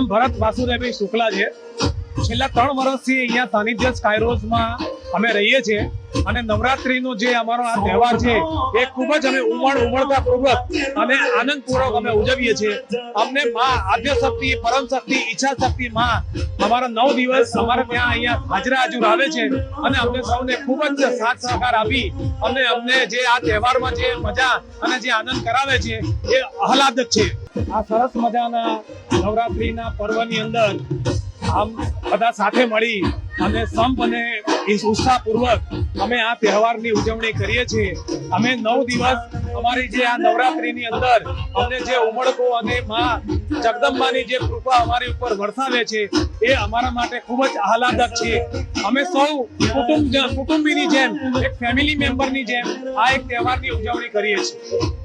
નામ ભરત વાસુદેવભાઈ શુક્લા છે। છેલ્લા 3 વર્ષથી અહીંયા સાનિધ્ય સ્કાયરોઝમાં અમે રહીએ છીએ અને નવરાત્રીનો જે અમારો આ તહેવાર છે એ ખૂબ જ અમે ઉમળકાપૂર્વક અને આનંદપૂર્વક અમે ઉજવીએ છીએ। અમને માં આદ્ય શક્તિ, પરમ શક્તિ, ઈચ્છા શક્તિ માં અમારા 9 દિવસ અમારે ત્યાં અહીંયા હાજર આવે છે અને અમને સૌને ખૂબ જ સાથ સહકાર આપી અમને જે આ તહેવારમાં જે મજા અને જે આનંદ કરાવે છે એ આહલાદક છે। આ સરસ મજાના નવરાત્રીના પર્વની અંદર આમ બધા સાથે મળી અને સંપ અને ઉત્સાહપૂર્વક અમે આ તહેવારની ઉજવણી કરીએ છીએ। અમે 9 દિવસ અમારી જે આ નવરાત્રીની અંદર અમને જે ઉમળકો અને માં જગદંબાની જે કૃપા અમારી ઉપર વરસાવે છે એ અમારા માટે ખૂબ જ આહલાદક છે। અમે સૌ કુટુંબીની જેમ, એક ફેમિલી મેમ્બરની જેમ આ એક તહેવારની ઉજવણી કરીએ છીએ।